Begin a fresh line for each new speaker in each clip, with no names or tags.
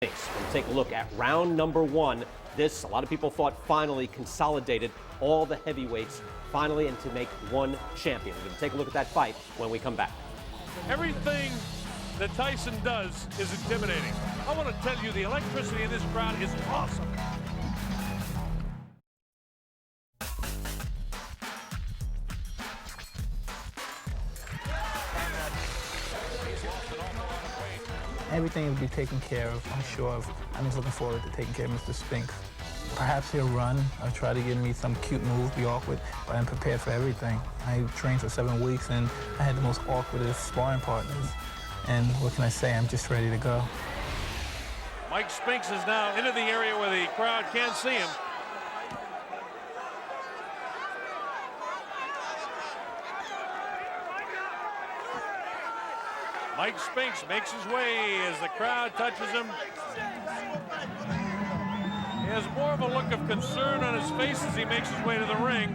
We'll take a look at round number one. This, a lot of people thought, finally consolidated all the heavyweights finally and to make one champion. We're going to take a look at that fight when we come back.
Everything that Tyson does is intimidating. I want to tell you, the electricity in this crowd is awesome.
Everything will be taken care of, I'm sure of. I'm just looking forward to taking care of Mr. Spinks. Perhaps he'll run or try to give me some cute move, be awkward, but I'm prepared for everything. I trained for 7 weeks and I had the most awkwardest sparring partners. And what can I say, I'm just ready to go.
Mike Spinks is now into the area where the crowd can't see him. Mike Spinks makes his way as the crowd touches him. He has more of a look of concern on his face as he makes his way to the ring.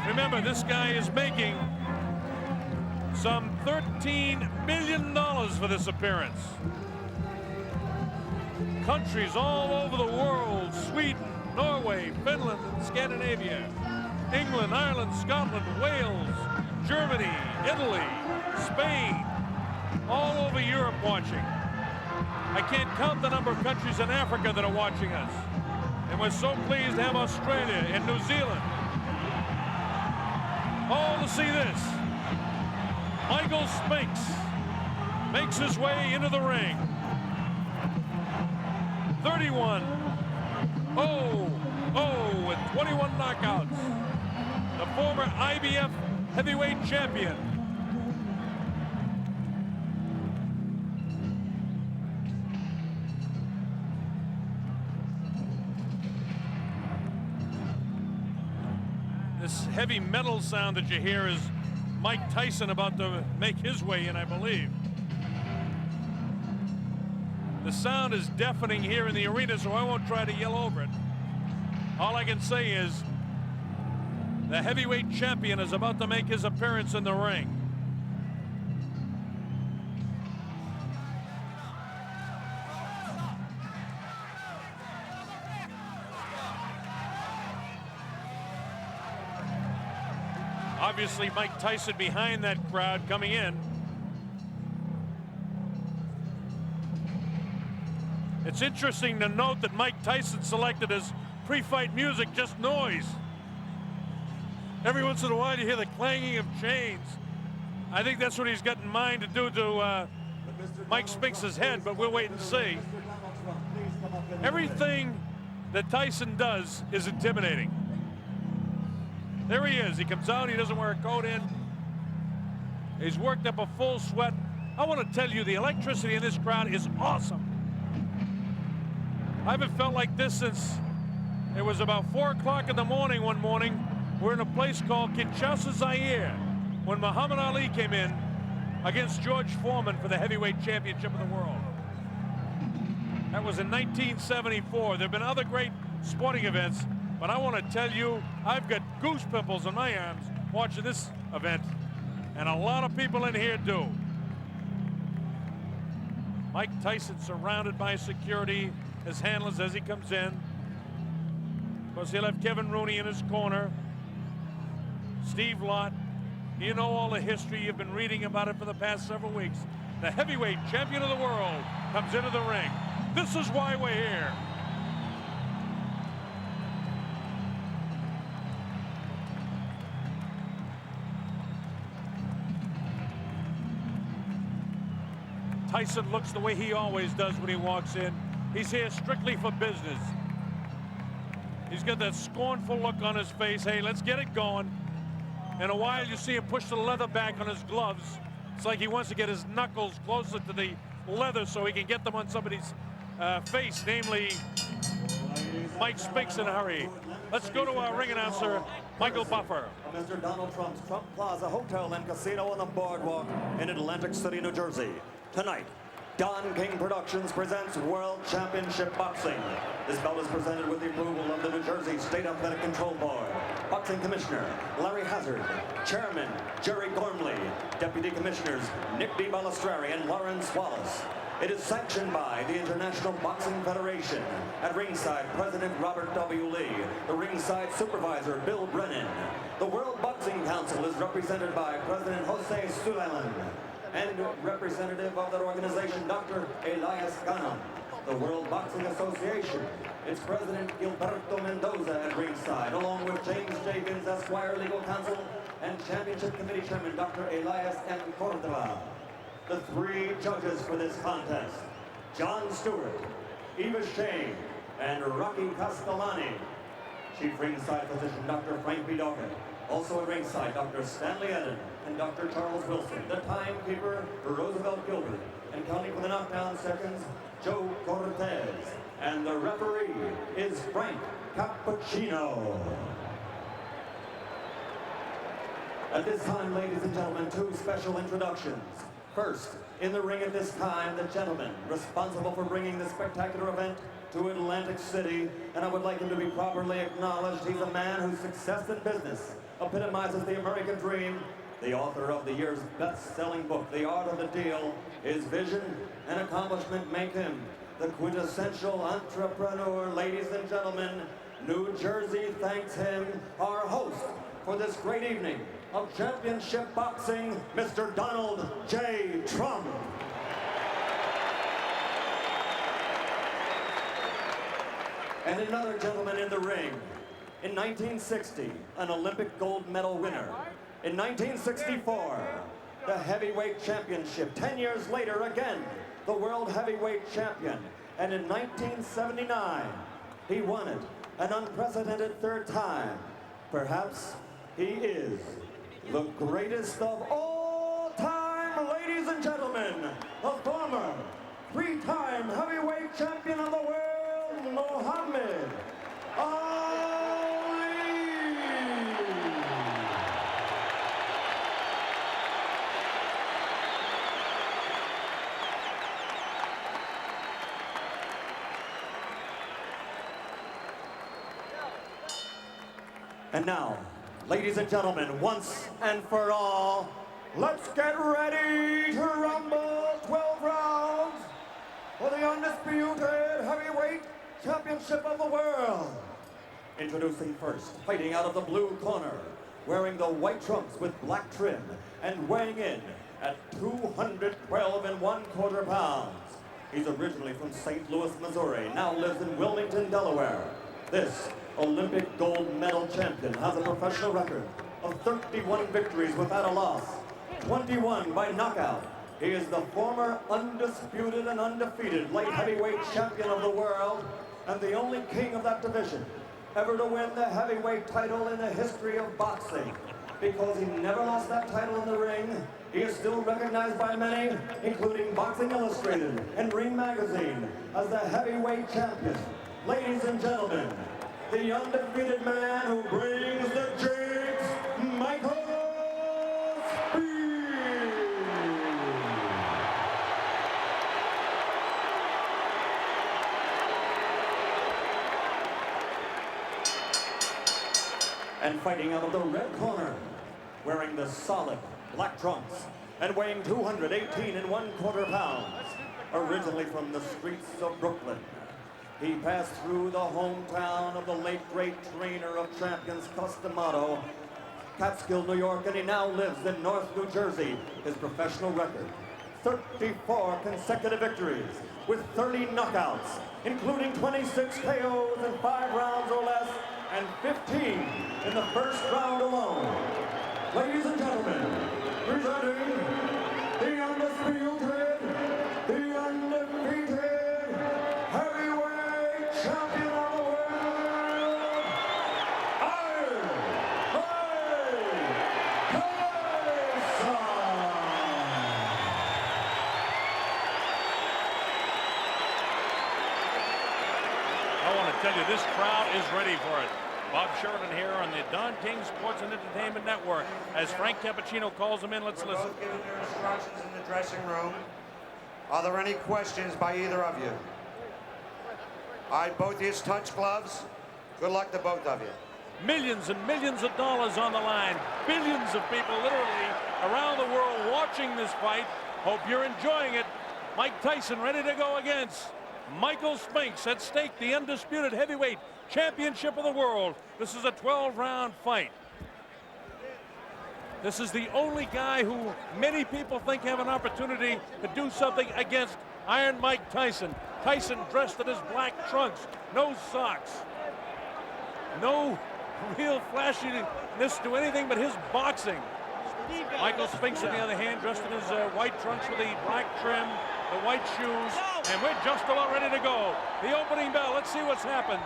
Remember, this guy is making some $13 million for this appearance. Countries all over the world, Sweden, Norway, Finland, and Scandinavia, England, Ireland, Scotland, Wales, Germany, Italy, Spain, all over Europe watching. I can't count the number of countries in Africa that are watching us. And we're so pleased to have Australia and New Zealand all to see this. Michael Spinks makes his way into the ring. 31-0-0 with 21 knockouts. The former IBF heavyweight champion. This heavy metal sound that you hear is Mike Tyson about to make his way in, I believe. The sound is deafening here in the arena, so I won't try to yell over it. All I can say is the heavyweight champion is about to make his appearance in the ring. Obviously, Mike Tyson behind that crowd coming in. It's interesting to note that Mike Tyson selected as pre-fight music just noise. Every once in a while you hear the clanging of chains. I think that's what he's got in mind to do to Mike Spinks' head, but we'll wait and see. Everything that Tyson does is intimidating. There he is. He comes out. He doesn't wear a coat in. He's worked up a full sweat. I want to tell you, the electricity in this crowd is awesome. I haven't felt like this since it was about 4 o'clock in the morning one morning. We're in a place called Kinshasa, Zaire, when Muhammad Ali came in against George Foreman for the heavyweight championship of the world. That was in 1974. There have been other great sporting events, but I want to tell you, I've got goose pimples on my arms watching this event, and a lot of people in here do. Mike Tyson surrounded by security, his handlers as he comes in. Of course, he'll have Kevin Rooney in his corner. Steve Lott. You know all the history. You've been reading about it for the past several weeks. The heavyweight champion of the world comes into the ring. This is why we're here. Tyson looks the way he always does when he walks in. He's here strictly for business. He's got that scornful look on his face. Hey, let's get it going. In a while, you see him push the leather back on his gloves. It's like he wants to get his knuckles closer to the leather so he can get them on somebody's face, namely Mike Spinks in a hurry. Let's go to our ring announcer, Michael Buffer.
Mr. Donald Trump's Trump Plaza Hotel and Casino on the Boardwalk in Atlantic City, New Jersey. Tonight, Don King Productions presents World Championship Boxing. This bout is presented with the approval of the New Jersey State Athletic Control Board. Boxing Commissioner Larry Hazard, Chairman Jerry Gormley, Deputy Commissioners Nick D. Balistrari and Lawrence Wallace. It is sanctioned by the International Boxing Federation. At ringside, President Robert W. Lee. The ringside supervisor, Bill Brennan. The World Boxing Council is represented by President Jose Sulaiman and representative of that organization, Dr. Elias Ganem. The World Boxing Association, its president, Gilberto Mendoza, at ringside, along with James Jenkins, Esquire Legal Counsel, and Championship Committee Chairman, Dr. Elias M. Cordova. The three judges for this contest, John Stewart, Eva Shane, and Rocky Castellani. Chief ringside physician, Dr. Frank B. Dawkins. Also at ringside, Dr. Stanley Eden and Dr. Charles Wilson. The timekeeper, Roosevelt Gilbert. And counting for the knockdown seconds, Joe Cortez. And the referee is Frank Cappuccino. At this time, ladies and gentlemen, two special introductions. First, in the ring at this time, the gentleman responsible for bringing this spectacular event to Atlantic City, and I would like him to be properly acknowledged. He's a man whose success in business epitomizes the American dream, the author of the year's best-selling book, The Art of the Deal. His vision and accomplishment make him the quintessential entrepreneur. Ladies and gentlemen, New Jersey thanks him, our host for this great evening of championship boxing, Mr. Donald J. Trump. And another gentleman in the ring. In 1960, an Olympic gold medal winner. In 1964, the heavyweight championship. 10 years later, again, the world heavyweight champion. And in 1979, he won it an unprecedented third time. Perhaps he is the greatest of all time, ladies and gentlemen, the former three-time heavyweight champion of the world, Muhammad Ali. And now, ladies and gentlemen, once and for all, let's get ready to rumble. 12 rounds for the undisputed heavyweight championship of the world. Introducing first, fighting out of the blue corner, wearing the white trunks with black trim, and weighing in at 212 1/4 pounds. He's originally from St. Louis, Missouri, now lives in Wilmington, Delaware. This Olympic gold medal champion has a professional record of 31 victories without a loss, 21 by knockout. He is the former undisputed and undefeated light heavyweight champion of the world and the only king of that division ever to win the heavyweight title in the history of boxing. Because he never lost that title in the ring, he is still recognized by many, including Boxing Illustrated and Ring Magazine, as the heavyweight champion. Ladies and gentlemen, the undefeated man who brings the jigs, Michael Speed. And fighting out of the red corner, wearing the solid black trunks and weighing 218 1/4 pounds, originally from the streets of Brooklyn. He passed through the hometown of the late great trainer of champions, Cus D'Amato, Catskill, New York, and he now lives in North New Jersey. His professional record, 34 consecutive victories with 30 knockouts, including 26 KOs in 5 rounds or less, and 15 in the first round alone. Ladies and gentlemen, presenting the undisputed, the undefeated heavyweight champion of the world, Iron Mike Tyson.
I want to tell you, this crowd is ready for it. Bob Sheridan here on the Don King Sports and Entertainment Network. As Frank Cappuccino calls them in, let's listen.
Both giving their instructions in the dressing room. Are there any questions by either of you? All right, both of you touch gloves. Good luck to both of you.
Millions and millions of dollars on the line. Billions of people literally around the world watching this fight. Hope you're enjoying it. Mike Tyson ready to go against Michael Spinks. At stake, the undisputed heavyweight championship of the world. This is a 12-round fight. This is the only guy who many people think have an opportunity to do something against Iron Mike Tyson. Tyson dressed in his black trunks, no socks, no real flashiness to anything but his boxing. Michael Spinks, on the other hand, dressed in his white trunks with the black trim, the white shoes, and we're just about ready to go. The opening bell, let's see what happens.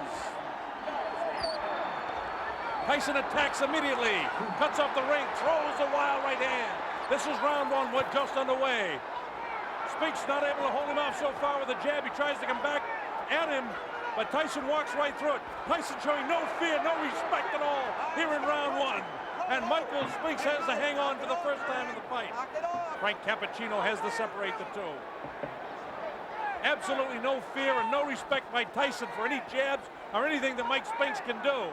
Tyson attacks immediately, cuts off the ring, throws a wild right hand. This is round one, we're just underway. Spinks not able to hold him off so far with a jab. He tries to come back at him, but Tyson walks right through it. Tyson showing no fear, no respect at all here in round one. And Michael Spinks has to hang on for the first time in the fight. Frank Cappuccino has to separate the two. Absolutely no fear and no respect by Tyson for any jabs or anything that Mike Spinks can do.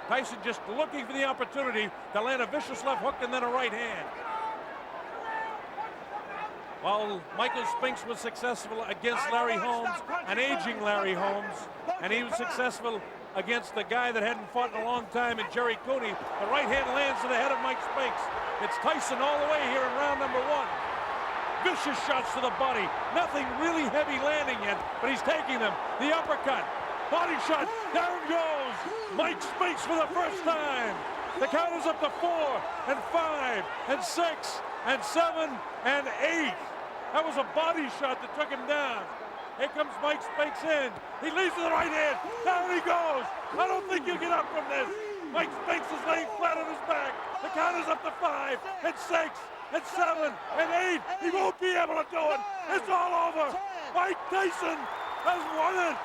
Tyson just looking for the opportunity to land a vicious left hook and then a right hand. While Michael Spinks was successful against Larry Holmes, an aging Larry Holmes, and he was successful against the guy that hadn't fought in a long time in Jerry Cooney. The right hand lands to the head of Mike Spinks. It's Tyson all the way here in round number one. Vicious shots to the body. Nothing really heavy landing yet, but he's taking them. The uppercut. Body shot. Down goes Mike Spinks for the first time. The count is up to 4 and 5 and 6 and 7 and 8. That was a body shot that took him down. Here comes Mike Spinks in. He leads to the right hand. Down he goes. I don't think you get up from this. Mike Spinks is laying flat on his back. The count is up to 5 and 6 and 7 and 8. He won't be able to do it. It's all over. Mike Tyson has won it.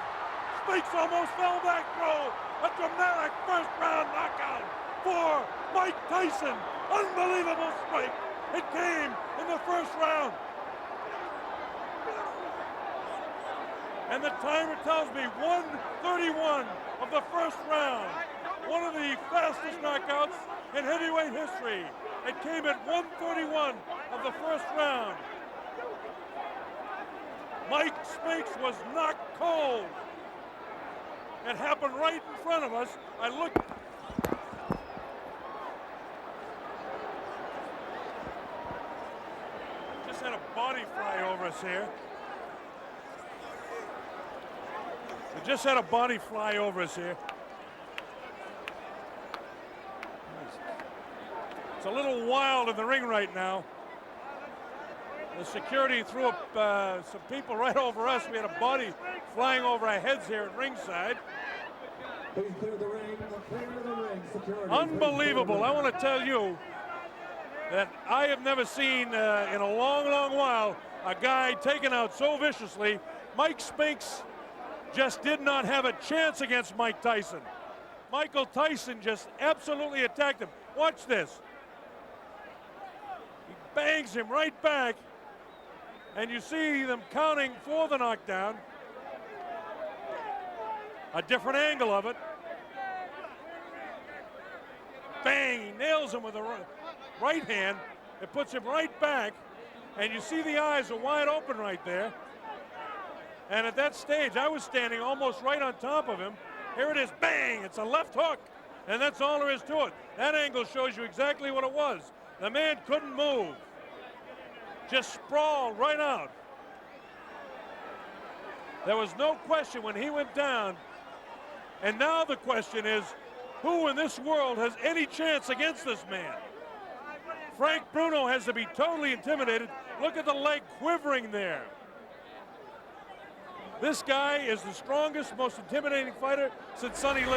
Spinks almost fell back, bro. A dramatic first round knockout for Mike Tyson. Unbelievable strike. It came in the first round. And the timer tells me 1:31 of the first round. One of the fastest knockouts in heavyweight history. It came at 1:31 of the first round. Mike Spinks was knocked cold. It happened right in front of us. I looked. Just had a body fly over us here. We just had a body fly over us here. It's a little wild in the ring right now. The security threw up some people right over us. We had a body flying over our heads here at ringside.
Please clear the ring. Clear the ring. Security.
Unbelievable. I want to tell you that I have never seen in a long, long while a guy taken out so viciously. Mike Spinks just did not have a chance against Mike Tyson. Michael Tyson just absolutely attacked him. Watch this. He bangs him right back, and you see them counting for the knockdown. A different angle of it. Bang, he nails him with a right hand. It puts him right back, and you see the eyes are wide open right there. And at that stage, I was standing almost right on top of him. Here it is, bang, it's a left hook. And that's all there is to it. That angle shows you exactly what it was. The man couldn't move. Just sprawled right out. There was no question when he went down. And now the question is, who in this world has any chance against this man? Frank Bruno has to be totally intimidated. Look at the leg quivering there. This guy is the strongest, most intimidating fighter since Sonny Liston.